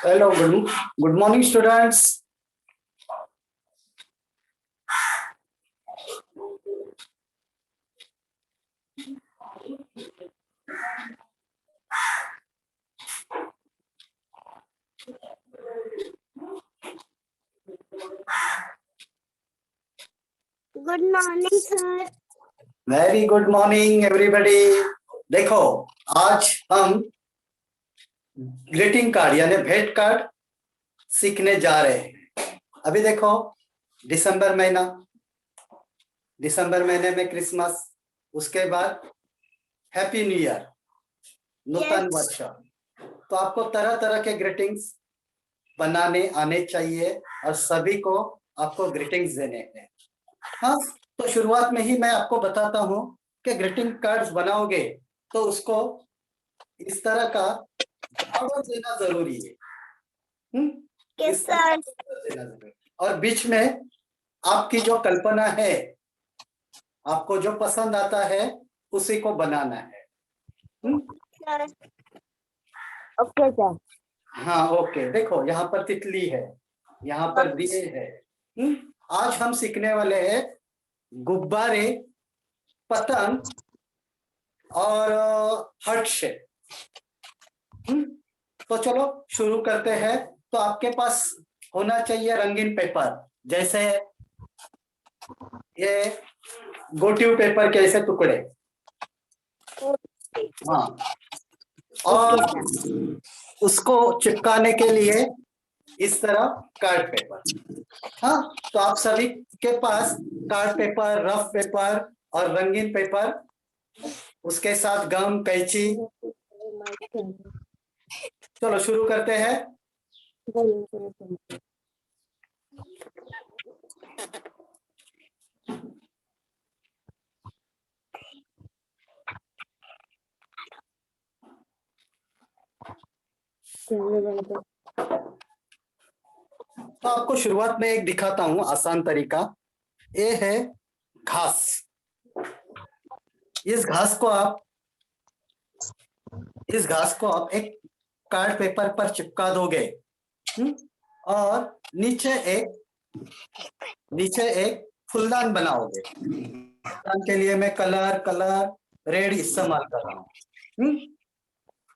Hello, good morning, students. Good morning sir. Very good morning everybody. देखो, आज हम greeting card यानी भेंट कार्ड सीखने जा रहे हैं। अभी देखो, दिसंबर महीने में क्रिसमस, उसके बाद हैप्पी न्यू ईयर, नूतन वर्ष। तो आपको तरह तरह के ग्रीटिंग्स बनाने आने चाहिए और सभी को आपको ग्रीटिंग्स देने हैं। हाँ, तो शुरुआत में ही मैं आपको बताता हूँ कि ग्रीटिंग कार्ड्स बनाओगे तो उसको इस तरह का फ्लावर देना जरूरी है। Yes sir. देना जरूरी। और बीच में आपकी जो कल्पना है, आपको जो पसंद आता है उसी को बनाना है। Okay sir. हाँ ओके। देखो, यहाँ पर तितली है, यहाँ पर दिए है। आज हम सीखने वाले हैं गुब्बारे, पतंग और हर्ट शेप। तो चलो शुरू करते हैं। तो आपके पास होना चाहिए रंगीन पेपर, जैसे ये गोटिव पेपर के ऐसे टुकड़े। हाँ, और उसको चिपकाने के लिए इस तरह कार्ड पेपर। हाँ, तो आप सभी के पास कार्ड पेपर, रफ पेपर और रंगीन पेपर, उसके साथ गम, कैंची। चलो शुरू करते हैं। तो आपको शुरुआत में एक दिखाता हूं आसान तरीका। ये है घास। इस घास को आप एक कार्ड पेपर पर चिपका दोगे। और नीचे एक फूलदान बनाओगे। फूलदान के लिए मैं कलर रेड इस्तेमाल कर रहा हूँ।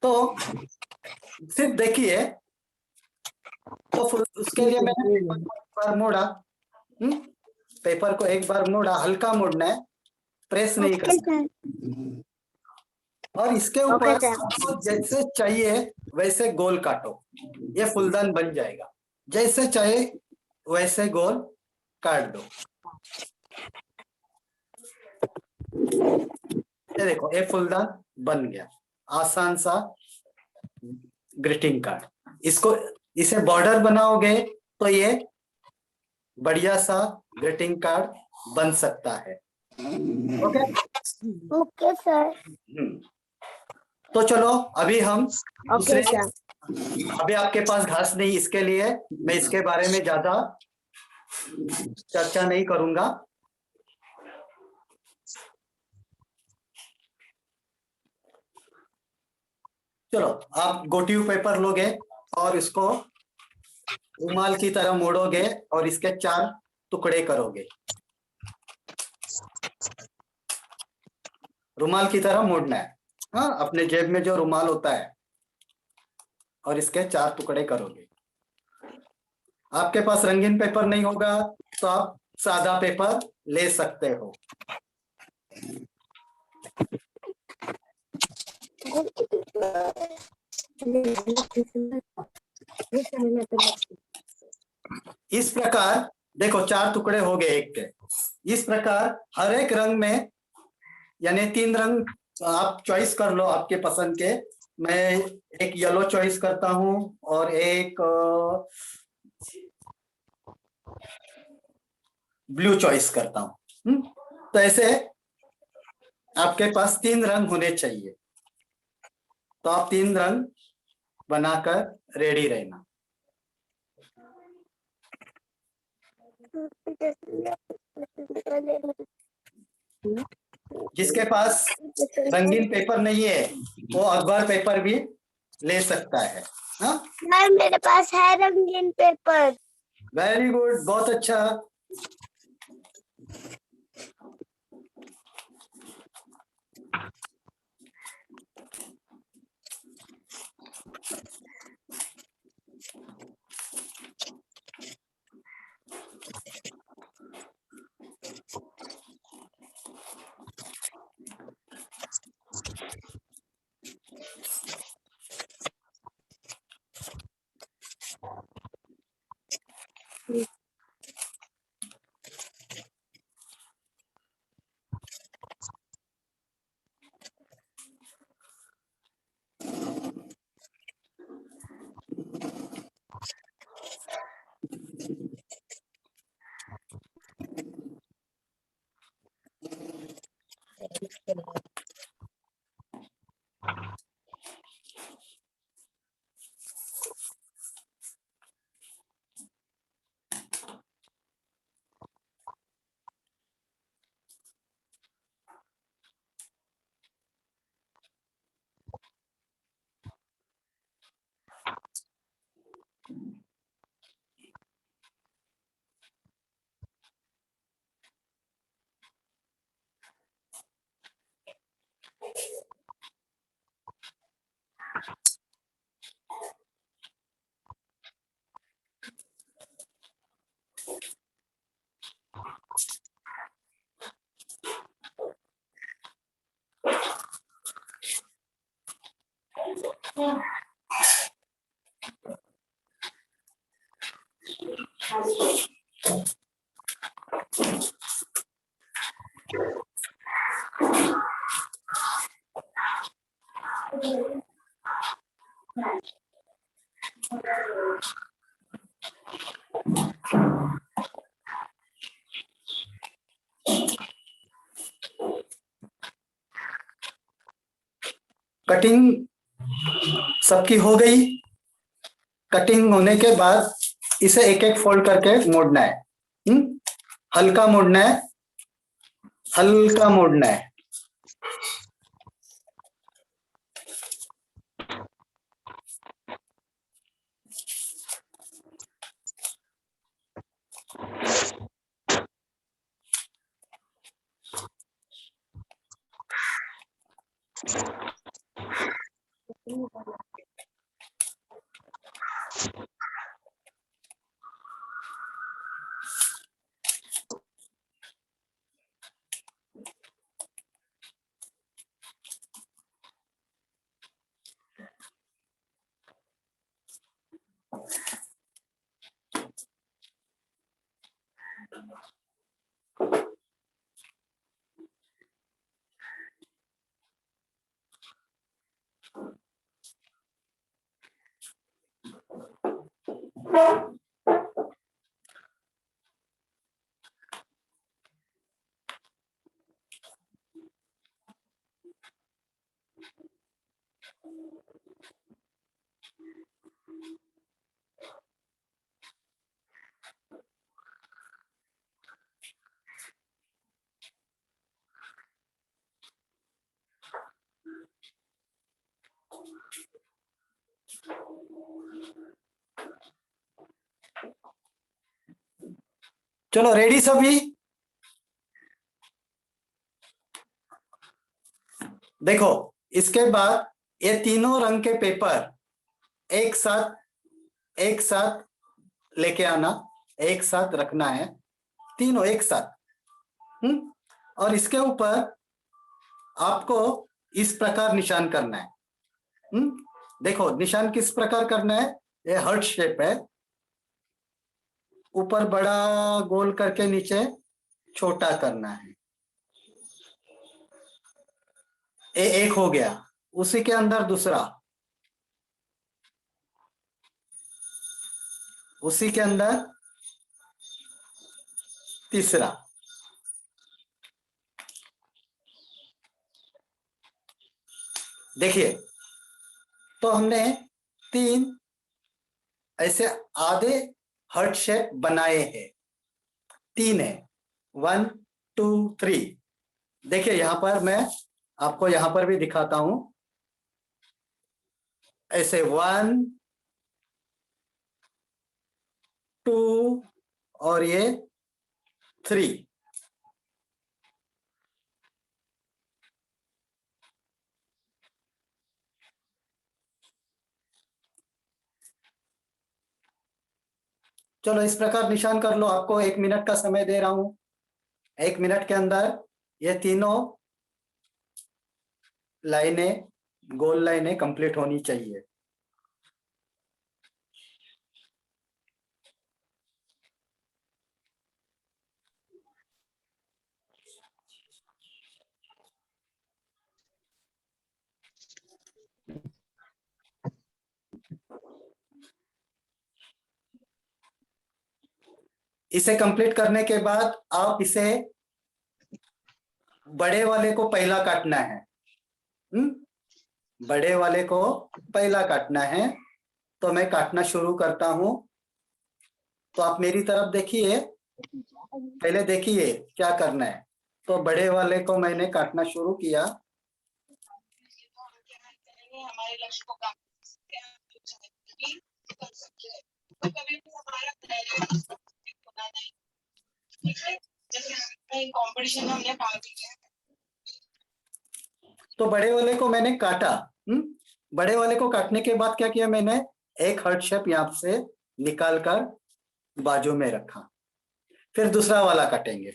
तो सिर्फ देखिए, तो उसके लिए मैंने पेपर को एक बार मोड़ा। पेपर को एक बार मोड़ा, हल्का मोड़ना है, प्रेस नहीं करना। और इसके ऊपर आपको जैसे चाहिए वैसे गोल काटो, ये फूलदान बन जाएगा। जैसे चाहे वैसे गोल काट दो। ये देखो, ये फूलदान बन गया। आसान सा ग्रीटिंग कार्ड। इसे बॉर्डर बनाओगे तो ये बढ़िया सा ग्रीटिंग कार्ड बन सकता है। Okay okay sir. तो चलो अभी हम ओके सर। अभी आपके पास घास नहीं, इसके लिए मैं इसके बारे में ज्यादा चर्चा नहीं करूंगा। चलो, आप गोटिव पेपर लोगे और इसको रुमाल की तरह मोड़ोगे और इसके 4 टुकड़े करोगे। रुमाल की तरह मोड़ना है। हाँ, अपने जेब में जो रुमाल होता है और इसके 4 टुकड़े करोगे। आपके पास रंगीन पेपर नहीं होगा तो आप सादा पेपर ले सकते हो। इस प्रकार देखो 4 टुकड़े हो गए एक के। इस प्रकार हर एक रंग में, यानी 3 रंग आप चॉइस कर लो आपके पसंद के। मैं एक येलो चॉइस करता हूं और एक ब्लू चॉइस करता हूं। तो ऐसे आपके पास 3 रंग होने चाहिए। तो आप 3 रंग बनाकर रेडी रहना। जिसके पास रंगीन पेपर नहीं है वो अखबार पेपर भी ले सकता है। हाँ, सर मेरे पास है रंगीन पेपर। वेरी गुड, बहुत अच्छा। कटिंग सबकी हो गई। कटिंग होने के बाद इसे एक एक फोल्ड करके मोड़ना है। हल्का मोड़ना है, हल्का मोड़ना है। चलो रेडी सभी। देखो, इसके बाद ये तीनों रंग के पेपर एक साथ लेके आना, एक साथ रखना है, तीनों एक साथ। और इसके ऊपर आपको इस प्रकार निशान करना है। देखो निशान किस प्रकार करना है, ये हार्ट शेप है, ऊपर बड़ा गोल करके नीचे छोटा करना है। ये एक हो गया, उसी के अंदर दूसरा, उसी के अंदर तीसरा। देखिए, तो हमने 3 ऐसे आधे हार्ट शेप बनाए हैं, 3 है, 1 2 3। देखिए यहां पर मैं आपको यहां पर भी दिखाता हूं, ऐसे 1 2 और ये 3। चलो इस प्रकार निशान कर लो, आपको 1 मिनट का समय दे रहा हूं। 1 मिनट के अंदर ये तीनों लाइनें, गोल लाइनें कंप्लीट होनी चाहिए। इसे कंप्लीट करने के बाद आप इसे बड़े वाले को पहला काटना है। बड़े वाले को पहला काटना है, तो मैं काटना शुरू करता हूं। तो आप मेरी तरफ देखिए, पहले देखिए क्या करना है। तो बड़े वाले को मैंने काटना शुरू किया। हमारे लक्ष्य को प्राप्त कर सकते हैं। तो कभी भी हमारा होना नहीं, ठीक है। जैसे कंपटीशन में हमने भाग लिया, तो बड़े वाले को मैंने काटा। बड़े वाले को काटने के बाद क्या किया मैंने, एक हार्ट शेप यहाँ से निकाल कर बाजू में रखा। फिर दूसरा वाला काटेंगे।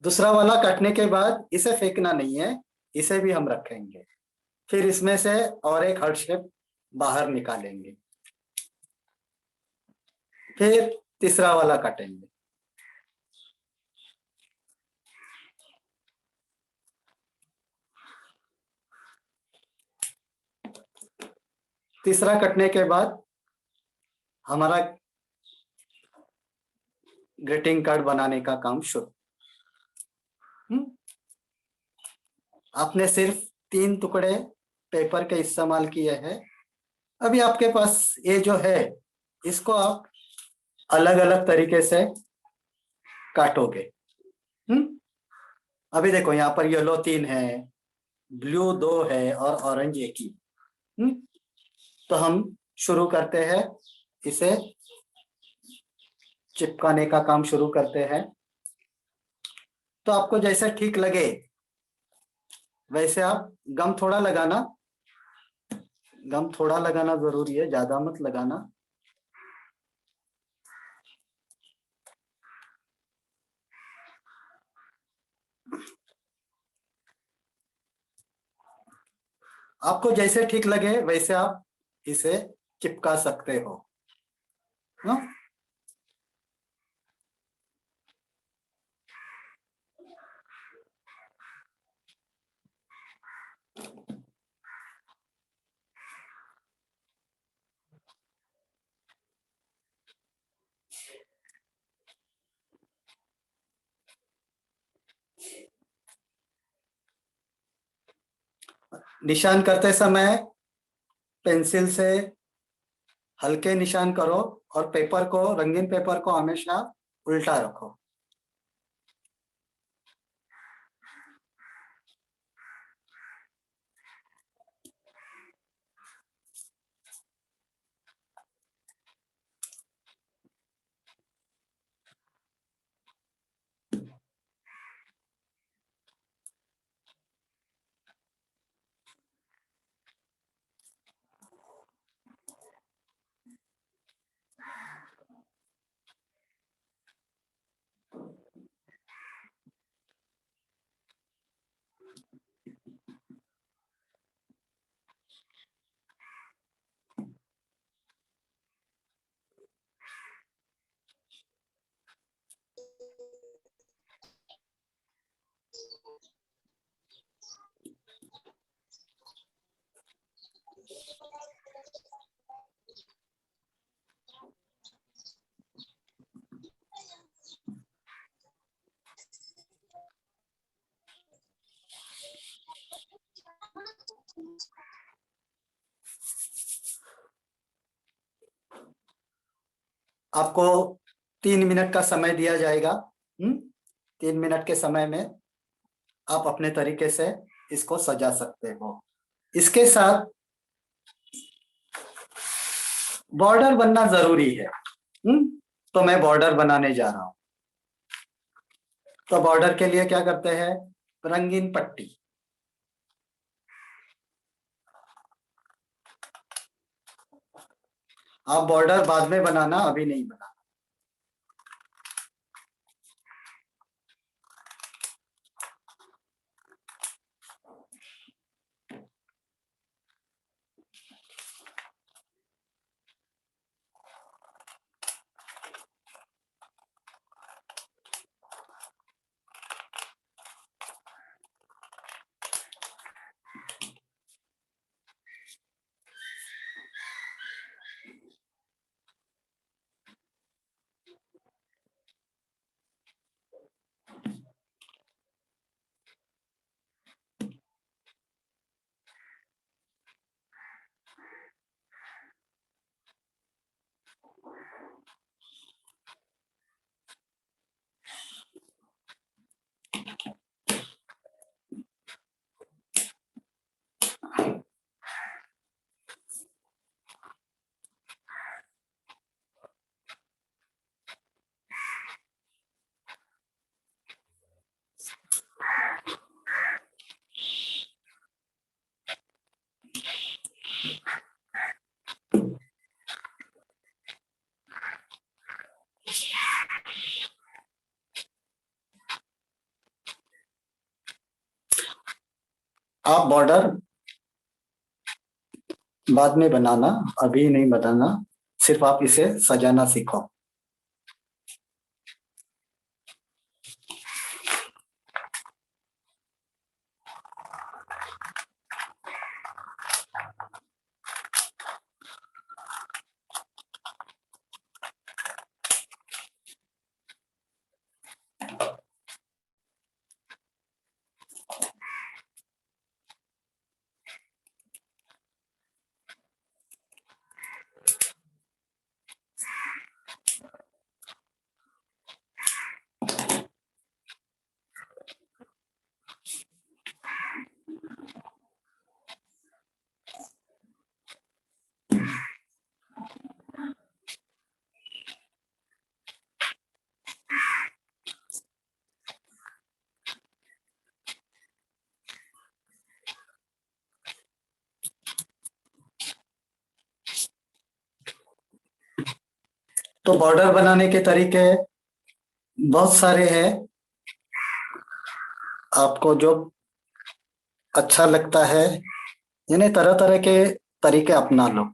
दूसरा वाला काटने के बाद इसे फेंकना नहीं है, इसे भी हम रखेंगे। फिर इसमें से और एक हार्ट शेप बाहर निकालेंगे। फिर तीसरा वाला काटेंगे। तीसरा कटने के बाद हमारा ग्रीटिंग कार्ड बनाने का काम शुरू। आपने सिर्फ 3 टुकड़े पेपर के इस्तेमाल किए हैं। अभी आपके पास ये जो है, इसको आप अलग अलग तरीके से काटोगे। अभी देखो यहाँ पर येलो 3 है, ब्लू 2 है और ऑरेंज 1 ही। तो हम शुरू करते हैं, इसे चिपकाने का काम शुरू करते हैं। तो आपको जैसे ठीक लगे वैसे आप गम थोड़ा लगाना, गम थोड़ा लगाना जरूरी है, ज्यादा मत लगाना। आपको जैसे ठीक लगे वैसे आप इसे चिपका सकते हो ना। निशान करते समय पेंसिल से हल्के निशान करो और पेपर को, रंगीन पेपर को हमेशा उल्टा रखो। आपको 3 मिनट का समय दिया जाएगा। 3 मिनट के समय में आप अपने तरीके से इसको सजा सकते हो। इसके साथ बॉर्डर बनना जरूरी है। तो मैं बॉर्डर बनाने जा रहा हूं। तो बॉर्डर के लिए क्या करते हैं, रंगीन पट्टी। आप बॉर्डर बाद में बनाना, अभी नहीं बनाना। आप बॉर्डर बाद में बनाना, अभी नहीं बनाना। सिर्फ आप इसे सजाना सीखो। तो बॉर्डर बनाने के तरीके बहुत सारे हैं। आपको जो अच्छा लगता है, यानी तरह तरह के तरीके अपना लो।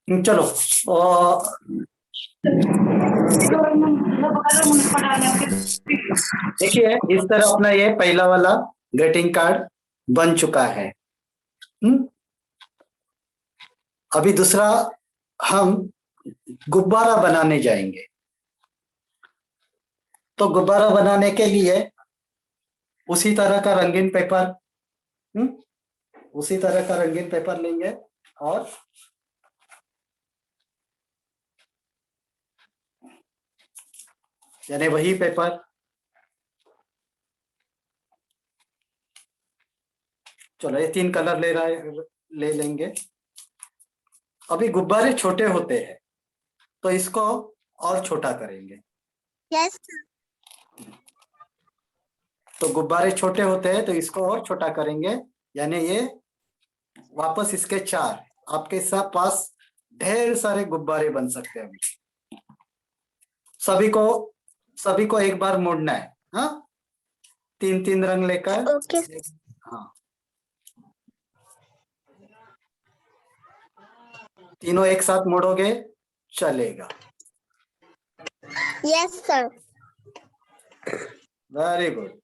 चलो देखिए, इस तरह अपना ये पहला वाला ग्रीटिंग कार्ड बन चुका है। अभी दूसरा हम गुब्बारा बनाने जाएंगे। तो गुब्बारा बनाने के लिए उसी तरह का रंगीन पेपर उसी तरह का रंगीन पेपर लेंगे और यानी वही पेपर, चलो ये 3 कलर ले लेंगे। अभी गुब्बारे छोटे होते हैं तो इसको और छोटा करेंगे। यस तो गुब्बारे छोटे होते हैं तो इसको और छोटा करेंगे, यानी ये वापस इसके 4, आपके साथ पास ढेर सारे गुब्बारे बन सकते हैं। सभी को एक बार मोड़ना है। हाँ, 3 रंग लेकर। ओके हाँ, तीनों एक साथ मोड़ोगे चलेगा। Yes sir very good.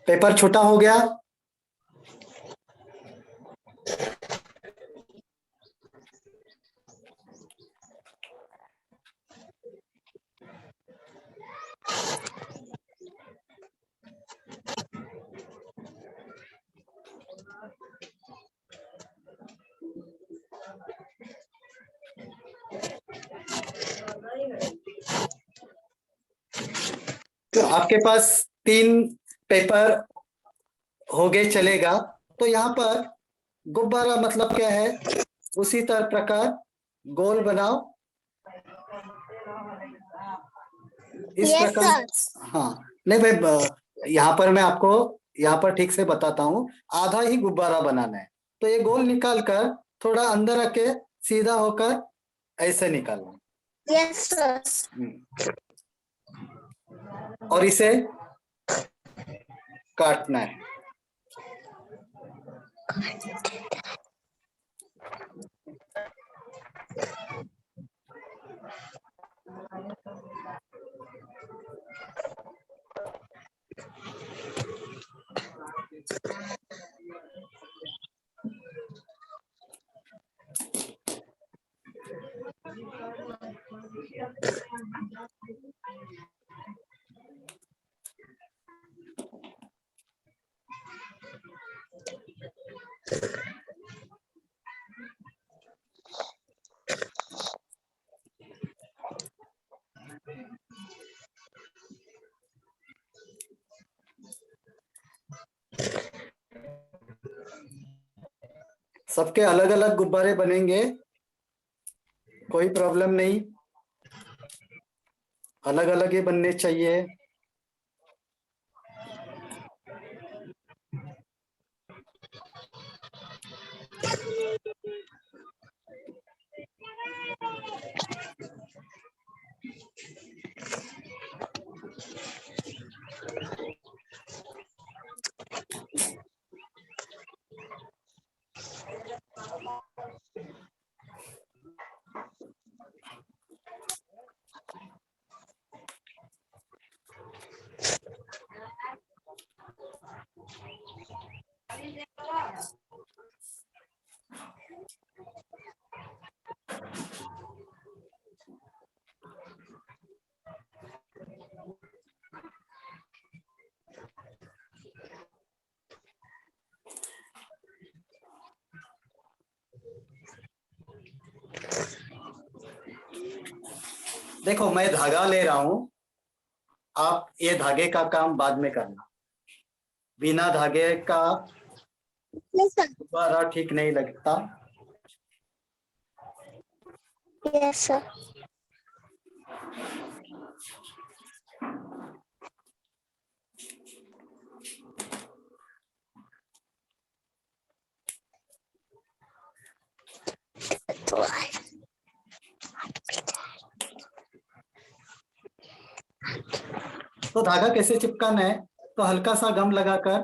Paper छोटा हो गया। तो आपके पास 3 पेपर हो गए, चलेगा। तो यहाँ पर गुब्बारा मतलब क्या है, उसी तरह प्रकार गोल बनाओ इस यस प्रकार। सर हाँ, नहीं भाई, यहाँ पर मैं आपको यहाँ पर ठीक से बताता हूँ। आधा ही गुब्बारा बनाना है, तो ये गोल निकाल कर थोड़ा अंदर रखे, सीधा होकर ऐसे निकालना। यस सर और इसे काटना है। सबके अलग अलग गुब्बारे बनेंगे, कोई प्रॉब्लम नहीं, अलग अलग ही बनने चाहिए। देखो मैं धागा ले रहा हूं, आप ये धागे का काम बाद में करना। बिना धागे का Yes, sir. गुब्बारा ठीक नहीं लगता। Yes, sir. तो धागा कैसे चिपकाना है, तो हल्का सा गम लगाकर,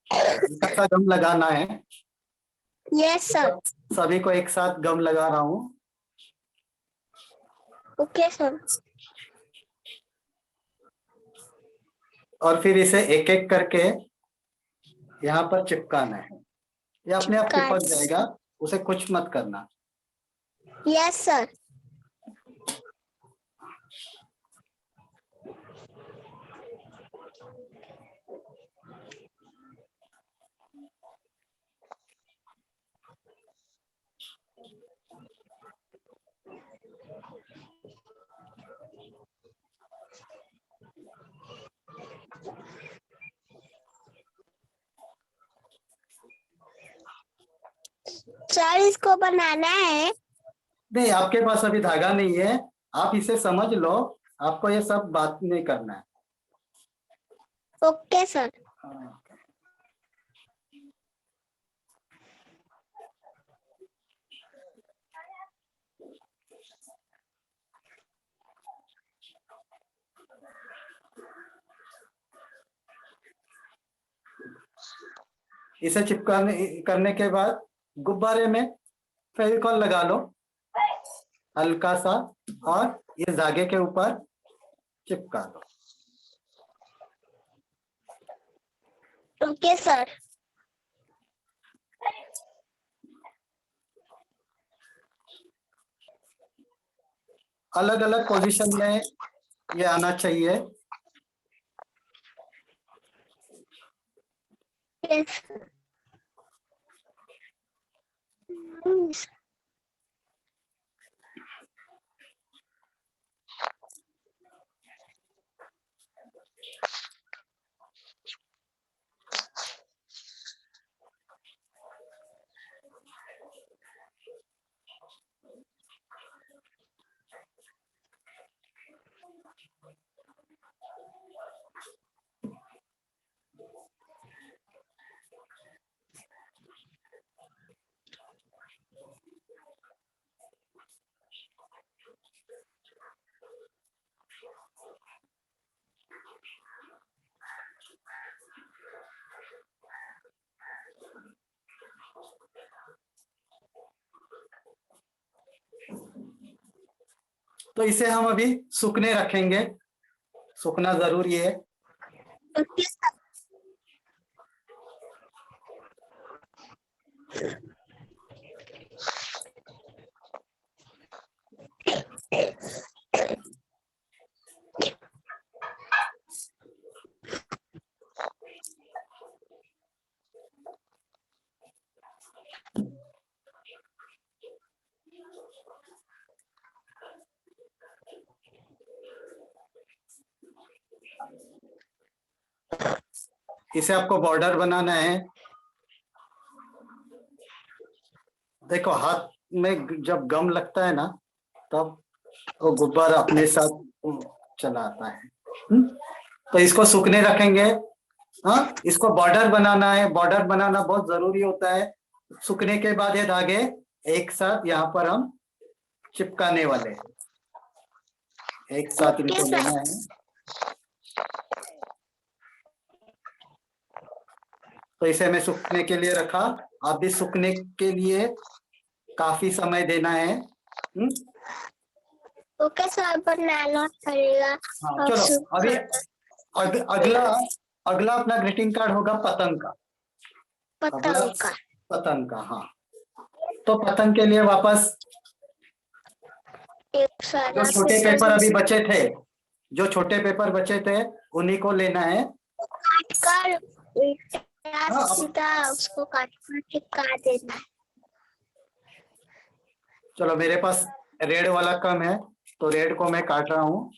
हल्का सा गम लगाना है। Yes, sir. सभी को एक साथ गम लगा रहा हूं। Okay, sir. और फिर इसे एक एक करके यहाँ पर चिपकाना है। ये अपने आप चिपक जाएगा, उसे कुछ मत करना। Yes, sir. सर इसको बनाना है। नहीं, आपके पास अभी धागा नहीं है, आप इसे समझ लो, आपको ये सब बात नहीं करना है। Okay sir. इसे चिपकाने करने के बाद गुब्बारे में फेविकॉल लगा लो हल्का सा, और इस धागे के ऊपर चिपका दो। Okay sir. अलग अलग पोजीशन में ये आना चाहिए। यस। तो इसे हम अभी सूखने रखेंगे, सूखना जरूरी है। Okay sir. इसे आपको बॉर्डर बनाना है। देखो हाथ में जब गम लगता है ना, तब वो गुब्बारा अपने साथ चला आता है। तो इसको सूखने रखेंगे। हाँ, इसको बॉर्डर बनाना है, बॉर्डर बनाना बहुत जरूरी होता है। सूखने के बाद ये धागे एक साथ यहाँ पर हम चिपकाने वाले हैं। एक साथ इनको लेना है। तो इसे मैं सूखने के लिए रखा, आप भी सूखने के लिए काफी समय देना है। ओके सर, बनाना पड़ेगा। हाँ, चलो अभी अगला अगला अपना ग्रीटिंग कार्ड होगा पतंग का। पतंग का। पतंग का, हाँ। तो पतंग के लिए वापस जो छोटे पेपर अभी बचे थे, जो छोटे पेपर बचे थे उन्हीं को लेना है। काट कर सीधा उसको काट कर चिपका देना है। चलो मेरे पास रेड वाला कम है, तो रेड को मैं काट रहा हूँ।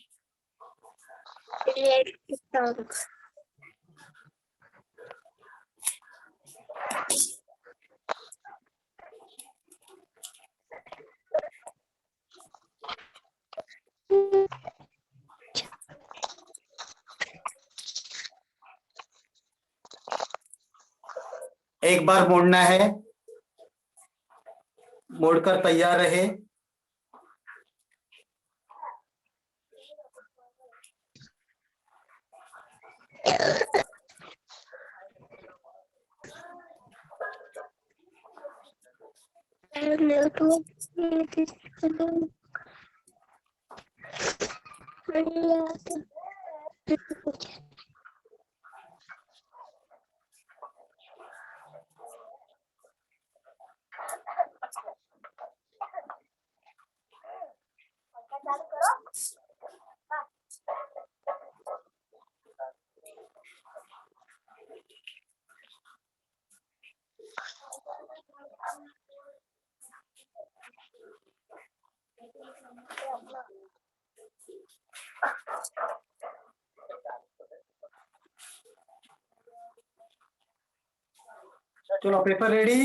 रेड टंग। एक बार मोड़ना है, मोड़कर तैयार रहे। चलो paper ready.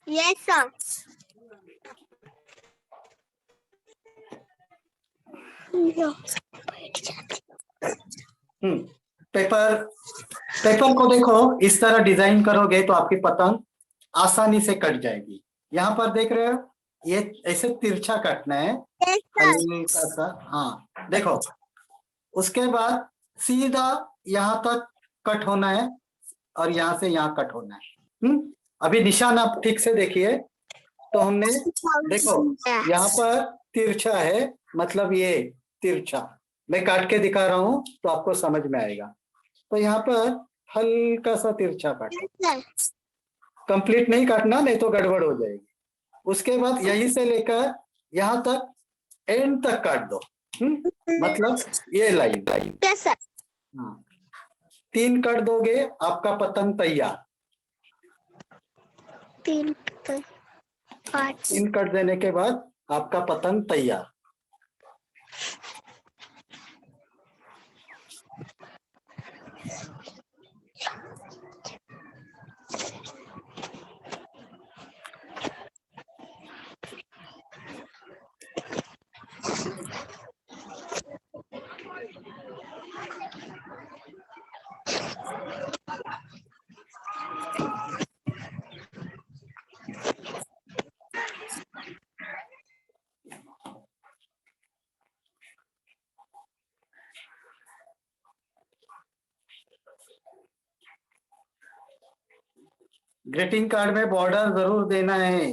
Yes, sir. Paper paper को देखो, इस तरह डिजाइन करोगे तो आपकी पतंग आसानी से कट जाएगी। यहाँ पर देख रहे हो, ये ऐसे तिरछा कटना है, Yes, sir. हल्का सा। हाँ देखो, उसके बाद सीधा यहाँ तक कट होना है और यहाँ से यहाँ कट होना है। अभी निशान आप ठीक से देखिए। तो हमने देखो यहाँ पर तिरछा है, मतलब ये तिरछा। मैं काट के दिखा रहा हूं तो आपको समझ में आएगा। तो यहाँ पर हल्का सा तिरछा काटो, Yes, sir. कंप्लीट नहीं काटना, नहीं तो गड़बड़ हो जाएगी। उसके बाद यहीं से लेकर यहाँ तक एंड तक काट दो। मतलब ये लाइन। Yes, sir. हाँ, 3 कट दोगे, आपका पतंग तैयार। 3 5 3 कट देने के बाद आपका पतंग तैयार। ग्रीटिंग कार्ड में बॉर्डर जरूर देना है।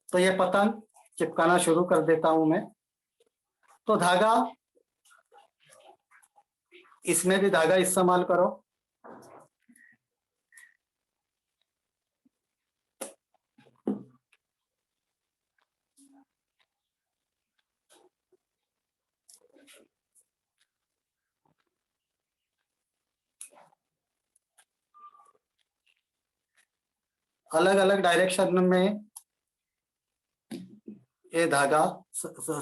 तो ये पतंग चिपकाना शुरू कर देता हूं मैं। तो धागा, इसमें भी धागा इस्तेमाल करो। अलग अलग डायरेक्शन में ये धागा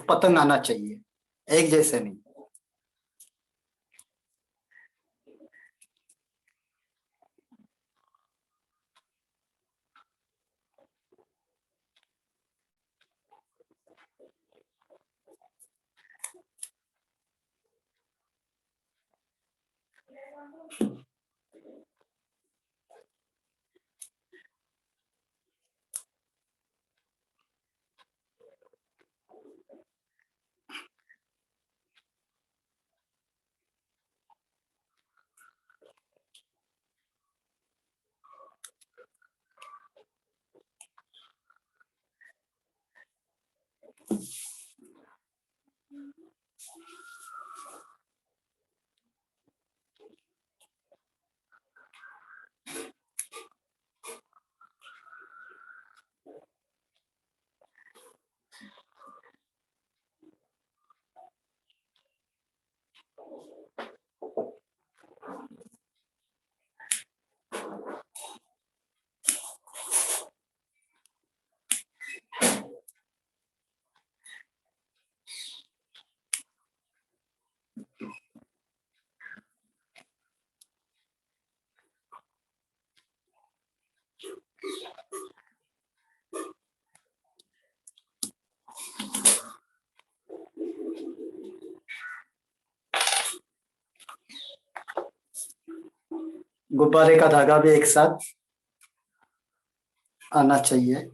पतंग आना चाहिए, एक जैसे नहीं। गुब्बारे का धागा भी एक साथ आना चाहिए।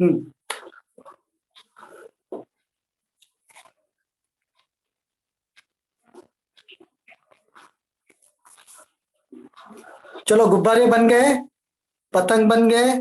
हम्म, चलो गुब्बारे बन गए, पतंग बन गए।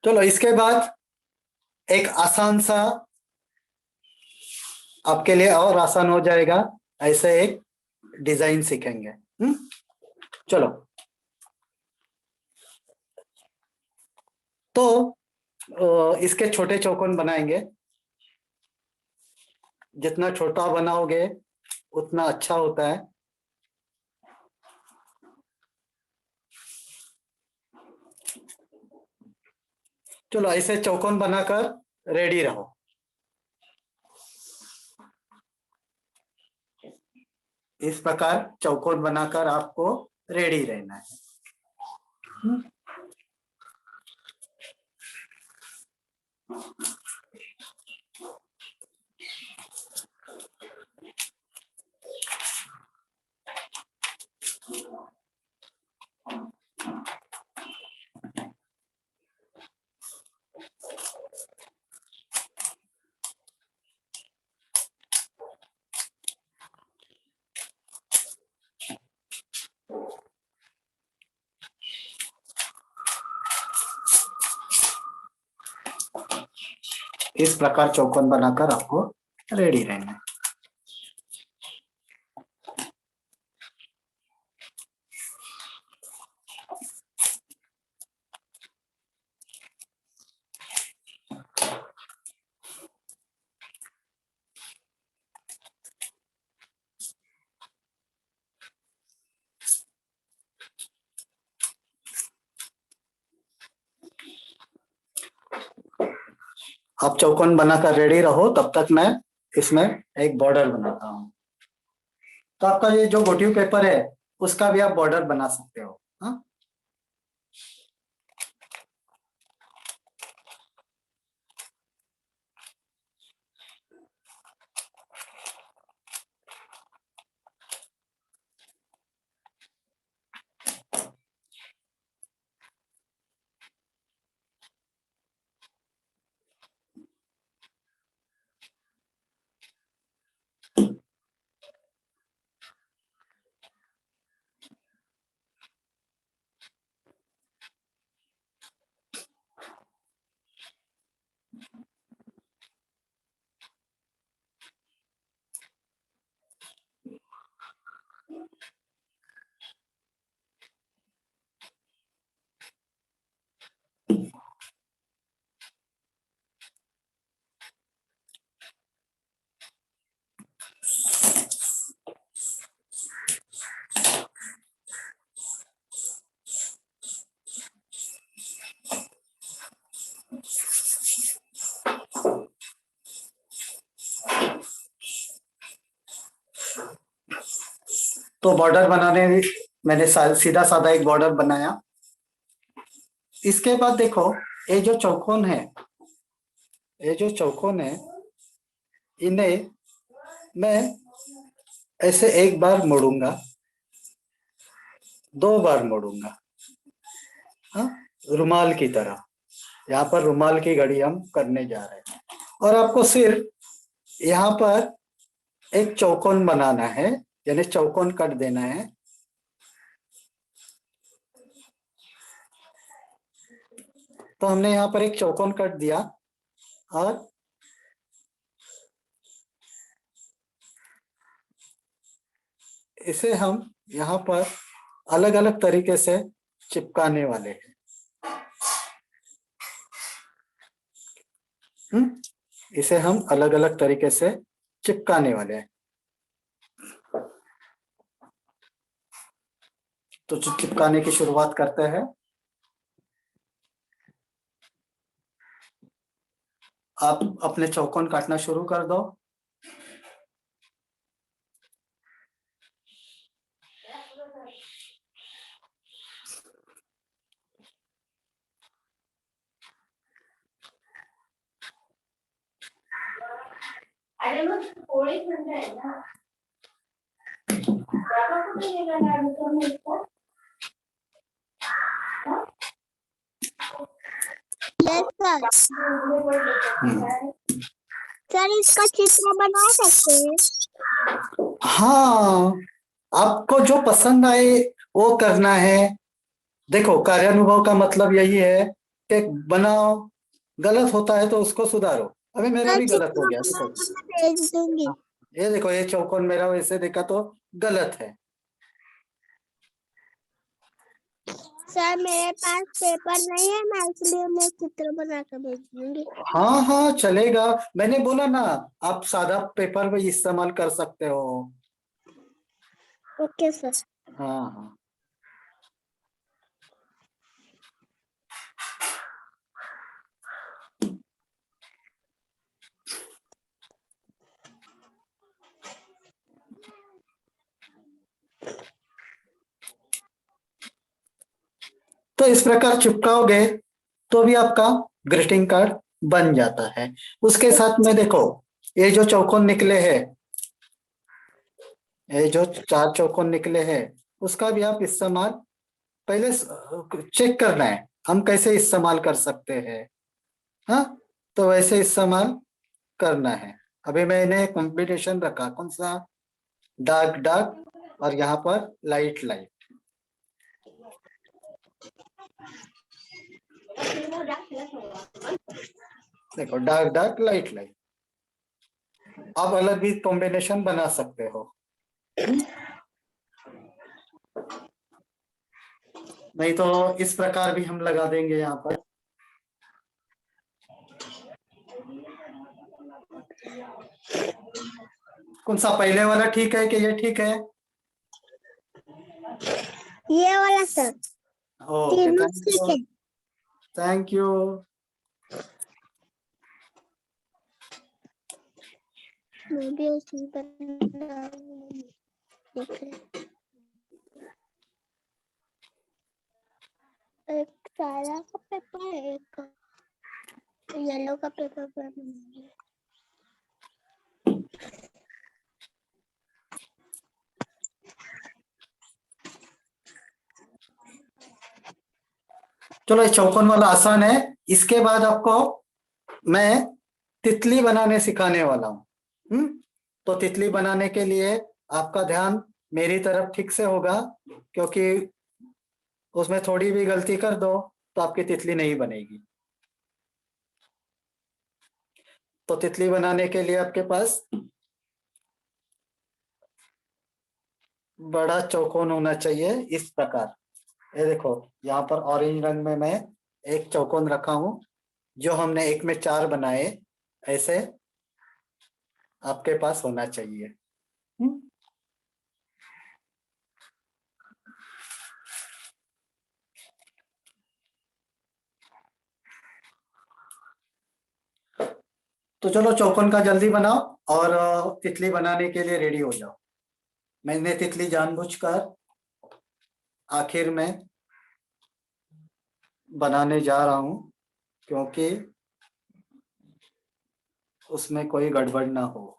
चलो इसके बाद एक आसान सा, आपके लिए और आसान हो जाएगा, ऐसे एक डिजाइन सीखेंगे। चलो, तो इसके छोटे चौकोन बनाएंगे। जितना छोटा बनाओगे उतना अच्छा होता है। चलो ऐसे चौकोन बनाकर रेडी रहो। इस प्रकार चौकोन बनाकर आपको रेडी रहना है। इस प्रकार चौकोन बनाकर आपको रेडी रहना है। आप चौकोन बनाकर रेडी रहो, तब तक मैं इसमें एक बॉर्डर बनाता हूँ। तो आपका ये जो मोटिव पेपर है उसका भी आप बॉर्डर बना सकते हो। हाँ, तो बॉर्डर बनाने मैंने सीधा साधा एक बॉर्डर बनाया। इसके बाद देखो, ये जो चौकोन है, ये जो चौकोन है, इन्हें मैं ऐसे एक बार मोड़ूंगा, 2 बार मोड़ूंगा। हाँ, रुमाल की तरह। यहाँ पर रुमाल की घड़ी हम करने जा रहे हैं। और आपको सिर्फ यहाँ पर एक चौकोन बनाना है, यानी चौकोन कट देना है। तो हमने यहाँ पर एक चौकोन कट दिया और इसे हम यहाँ पर अलग अलग तरीके से चिपकाने वाले हैं। इसे हम अलग अलग तरीके से चिपकाने वाले हैं। तो चिपकाने की शुरुआत करते हैं। आप अपने चौकोन काटना शुरू कर दो। अरे वो थोड़ी ठंडा है ना, ज़्यादा तो नहीं लगाना है इसको। यस सर, इसका चित्र बना सकते हैं। हाँ, आपको जो पसंद आए वो करना है। देखो, कार्यानुभव का मतलब यही है कि बनाओ, गलत होता है तो उसको सुधारो। अभी मेरा भी गलत हो गया। देखो, भेज दूंगी। ये देखो, ये चौकोन मेरा वैसे देखा तो गलत है। सर मेरे पास पेपर नहीं है ना, इसलिए मैं चित्र बना कर भेज दूंगी। हाँ हाँ, चलेगा। मैंने बोला ना, आप सादा पेपर भी इस्तेमाल कर सकते हो। Okay sir. हाँ हाँ, तो इस प्रकार चिपकाओगे तो भी आपका ग्रीटिंग कार्ड बन जाता है। उसके साथ में देखो, ये जो चौकोन निकले हैं, ये जो 4 चौकोन निकले हैं, उसका भी आप इस्तेमाल पहले चेक करना है हम कैसे इस्तेमाल कर सकते हैं। हाँ, तो वैसे इस्तेमाल करना है। अभी मैंने कॉम्बिनेशन रखा, कौन सा, डार्क डार्क और यहाँ पर लाइट लाइट। देखो, डार्क डार्क लाइट लाइट, आप अलग भी कॉम्बिनेशन बना सकते हो। नहीं तो इस प्रकार भी हम लगा देंगे यहाँ पर। कौन सा, पहले वाला ठीक है कि ये ठीक है? ये वाला सर, ओके, तीनों थैंक ठीक यू, है। Thank you. मैं भी उसमें बनाऊंगी। देख रहे। एक सारा का पेपर, एक येलो का पेपर बनाऊंगी। चलो, ये चौकोन वाला आसान है। इसके बाद आपको मैं तितली बनाने सिखाने वाला हूँ। तो तितली बनाने के लिए आपका ध्यान मेरी तरफ ठीक से होगा, क्योंकि उसमें थोड़ी भी गलती कर दो तो आपकी तितली नहीं बनेगी। तो तितली बनाने के लिए आपके पास बड़ा चौकोन होना चाहिए इस प्रकार। ये देखो, यहाँ पर ऑरेंज रंग में मैं एक चौकोन रखा हूं, जो हमने 1 में 4 बनाए, ऐसे आपके पास होना चाहिए। तो चलो, चौकोन का जल्दी बनाओ और तितली बनाने के लिए रेडी हो जाओ। मैंने तितली जानबूझकर आखिर में बनाने जा रहा हूं, क्योंकि उसमें कोई गड़बड़ ना हो।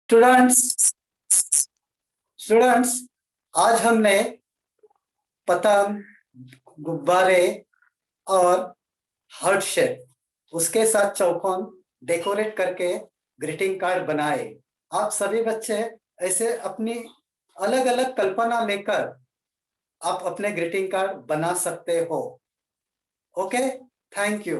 स्टूडेंट्स, स्टूडेंट्स, आज हमने पतंग, गुब्बारे और हार्ट शेप, उसके साथ चौकोन डेकोरेट करके ग्रीटिंग कार्ड बनाए। आप सभी बच्चे ऐसे अपनी अलग अलग कल्पना लेकर आप अपने ग्रीटिंग कार्ड बना सकते हो। Okay, thank you.